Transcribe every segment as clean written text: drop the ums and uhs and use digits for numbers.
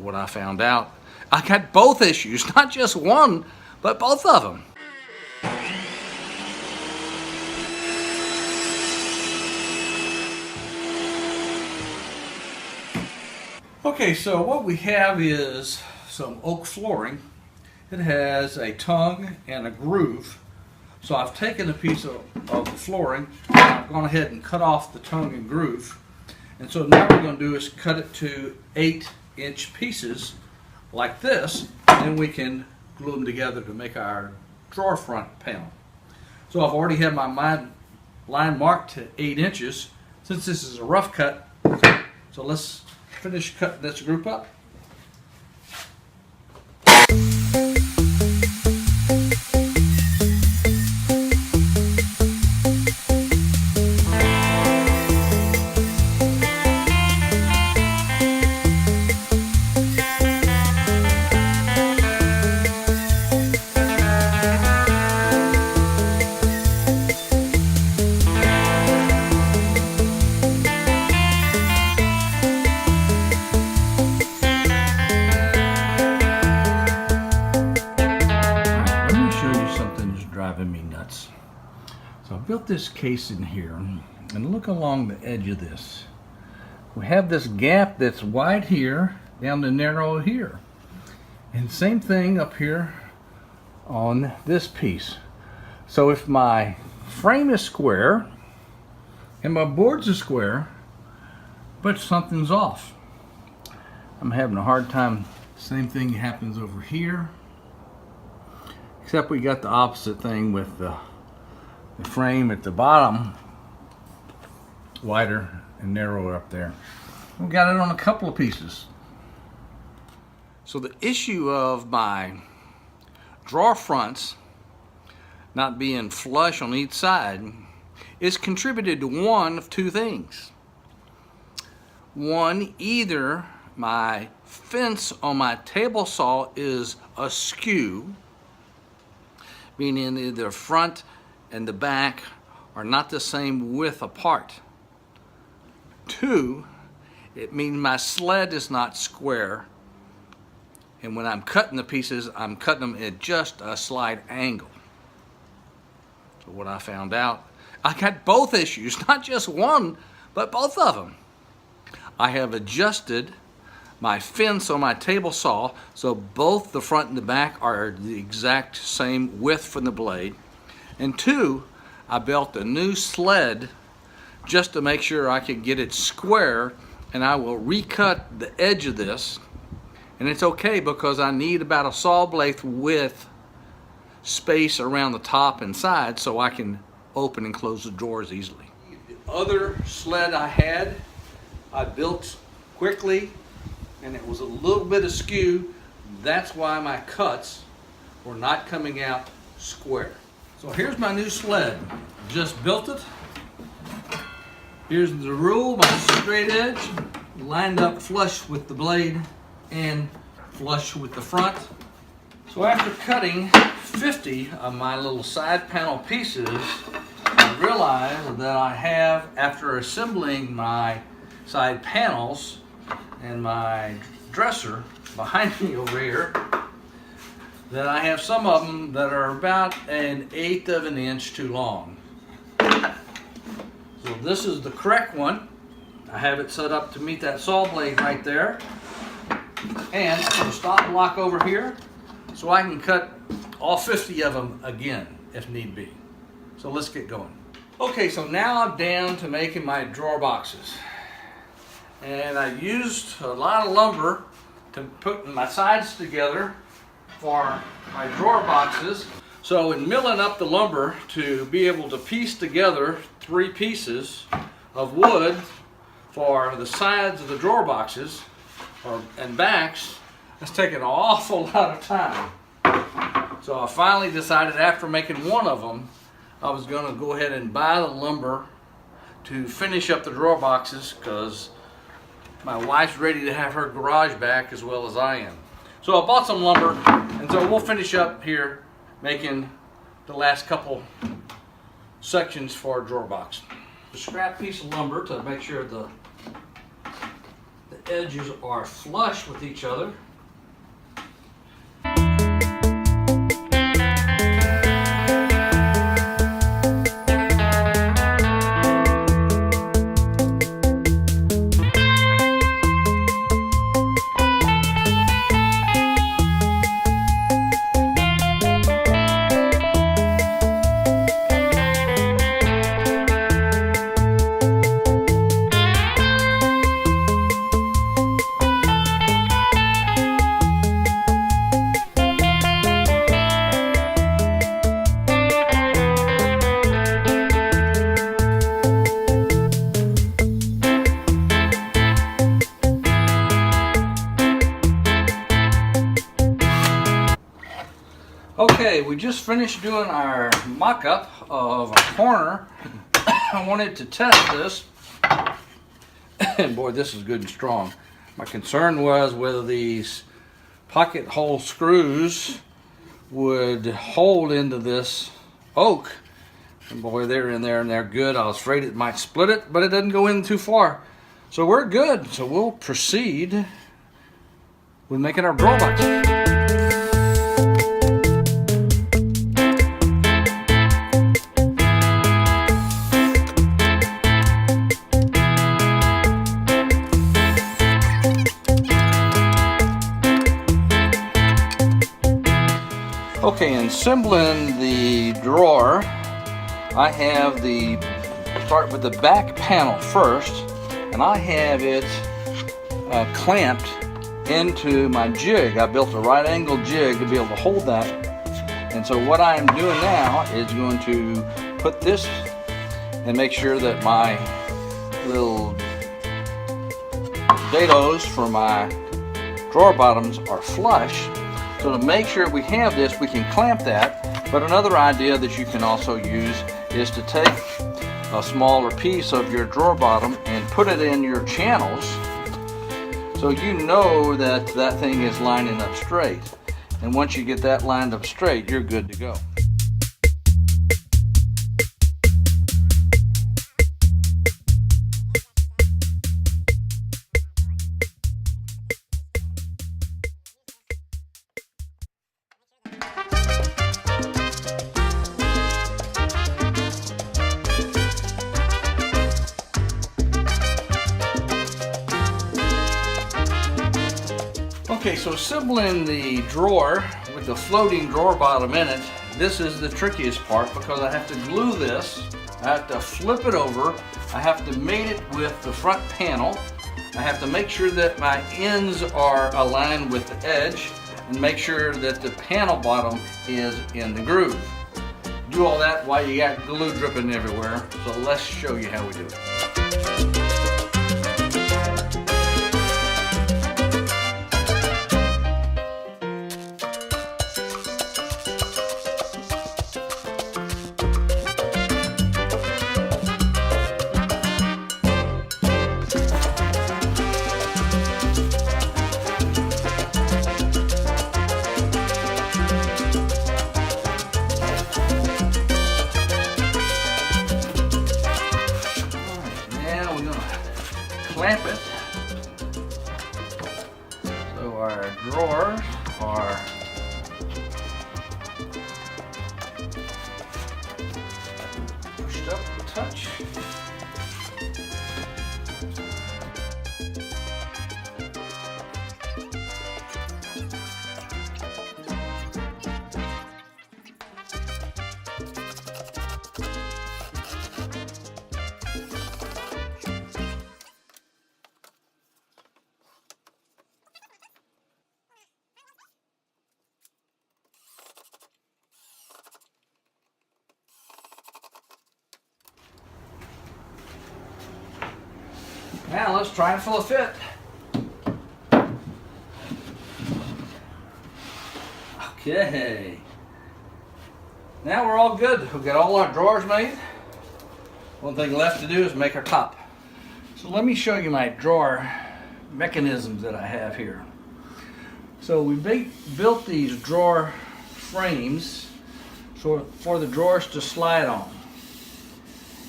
what I found out, I got both issues, not just one, but both of them. Okay, so what we have is some oak flooring. It has a tongue and a groove. So I've taken a piece of the flooring, and I've gone ahead and cut off the tongue and groove. And so now what we're going to do is cut it to 8-inch pieces like this, and then we can glue them together to make our drawer front panel. So I've already had my line marked to 8 inches. Since this is a rough cut, so let's finish cutting this group up. Driving me nuts. So I built this case in here, and look along the edge of this. We have this gap that's wide here down to narrow here, and same thing up here on this piece. So if my frame is square and my boards are square, but something's off, I'm having a hard time. Same thing happens over here. Except we got the opposite thing with the frame at the bottom wider and narrower up there. We got it on a couple of pieces. So the issue of my drawer fronts not being flush on each side is contributed to one of two things. One, either my fence on my table saw is askew, meaning the front and the back are not the same width apart. Two, it means my sled is not square, and when I'm cutting the pieces, I'm cutting them at just a slight angle. So what I found out, I got both issues, not just one, but both of them. I have adjusted my fence on my table saw so both the front and the back are the exact same width from the blade. And two, I built a new sled just to make sure I could get it square, and I will recut the edge of this. And it's okay because I need about a saw blade width space around the top and side so I can open and close the drawers easily. The other sled I had, I built quickly, and it was a little bit askew. That's why my cuts were not coming out square. So here's my new sled. Just built it. Here's the rule, my straight edge lined up flush with the blade and flush with the front. So after cutting 50 of my little side panel pieces, I realized that I have, after assembling my side panels and my dresser behind me over here, that I have some of them that are about 1/8 of an inch too long. So this is the correct one. I have it set up to meet that saw blade right there. And I put a stop block over here so I can cut all 50 of them again if need be. So let's get going. Okay, so now I'm down to making my drawer boxes. And I used a lot of lumber to put my sides together for my drawer boxes. So in milling up the lumber to be able to piece together 3 pieces of wood for the sides of the drawer boxes and backs, it's taken an awful lot of time. So I finally decided, after making one of them, I was going to go ahead and buy the lumber to finish up the drawer boxes, because my wife's ready to have her garage back as well as I am. So I bought some lumber, and so we'll finish up here making the last couple sections for a drawer box. A scrap piece of lumber to make sure the edges are flush with each other. Okay, we just finished doing our mock-up of a corner. I wanted to test this, and boy, this is good and strong. My concern was whether these pocket hole screws would hold into this oak. And boy, they're in there and they're good. I was afraid it might split it, but it doesn't go in too far. So we're good. So we'll proceed with making our drawer box. Okay, assembling the drawer, I have start with the back panel first, and I have it clamped into my jig. I built a right angle jig to be able to hold that. And so what I'm doing now is going to put this and make sure that my little dados for my drawer bottoms are flush. So to make sure we have this, we can clamp that. But another idea that you can also use is to take a smaller piece of your drawer bottom and put it in your channels so you know that that thing is lining up straight. And once you get that lined up straight, you're good to go. Okay, so assembling the drawer with the floating drawer bottom in it, this is the trickiest part because I have to glue this, I have to flip it over, I have to mate it with the front panel, I have to make sure that my ends are aligned with the edge, and make sure that the panel bottom is in the groove. Do all that while you got glue dripping everywhere, so let's show you how we do it. Clamp it so our drawers are pushed up a touch. Now let's try and fill a fit. Okay. Now we're all good. We've got all our drawers made. One thing left to do is make our top. So let me show you my drawer mechanisms that I have here. So we built these drawer frames for the drawers to slide on.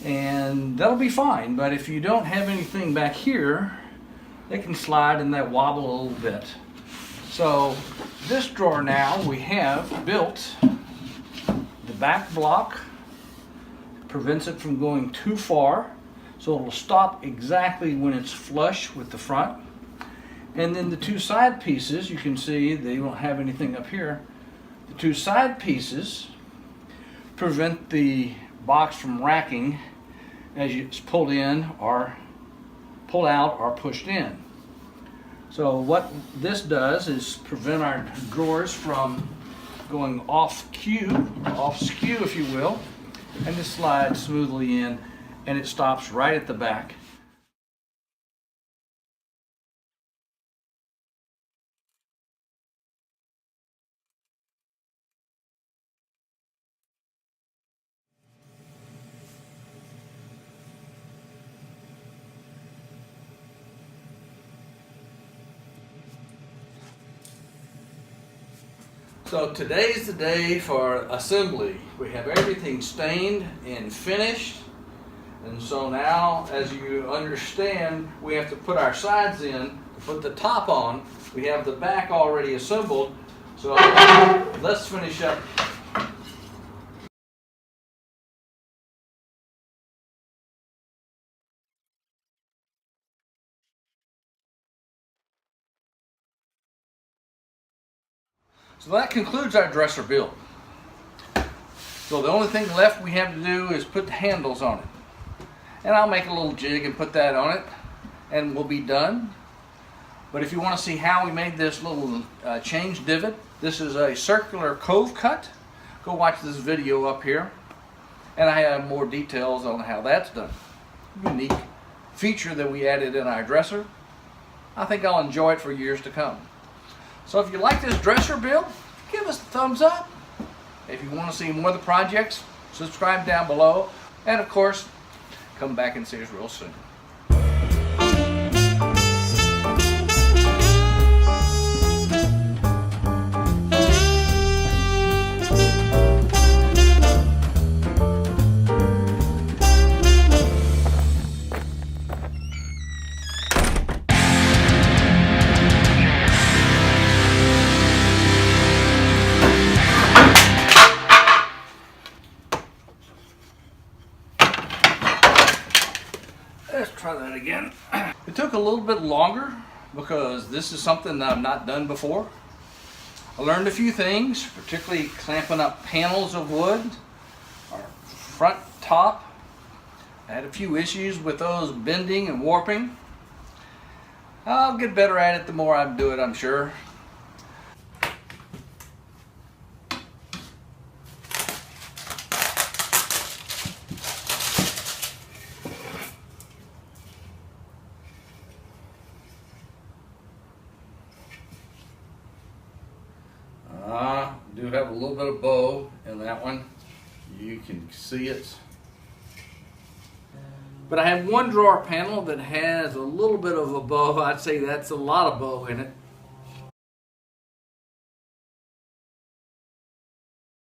And that'll be fine, but if you don't have anything back here, they can slide and they wobble a little bit. So this drawer now, we have built the back block, prevents it from going too far, so it'll stop exactly when it's flush with the front. And then the two side pieces, you can see they don't have anything up here. The two side pieces prevent the box from racking as it's pulled in or pulled out or pushed in. So what this does is prevent our drawers from going off skew if you will, and just slides smoothly in, and it stops right at the back. So today's the day for assembly. We have everything stained and finished. And so now, as you understand, we have to put our sides in, to put the top on. We have the back already assembled. So let's finish up. So that concludes our dresser build. So the only thing left we have to do is put the handles on it. And I'll make a little jig and put that on it, and we'll be done. But if you want to see how we made this little change divot, this is a circular cove cut. Go watch this video up here. And I have more details on how that's done. Unique feature that we added in our dresser. I think I'll enjoy it for years to come. So if you like this dresser build, give us a thumbs up. If you want to see more of the projects, subscribe down below. And of course, come back and see us real soon. Let's try that again. It took a little bit longer because this is something that I've not done before. I learned a few things, particularly clamping up panels of wood or front top. I had a few issues with those bending and warping. I'll get better at it the more I do it, I'm sure. Do have a little bit of bow in that one. You can see it. But I have one drawer panel that has a little bit of a bow. I'd say that's a lot of bow in it.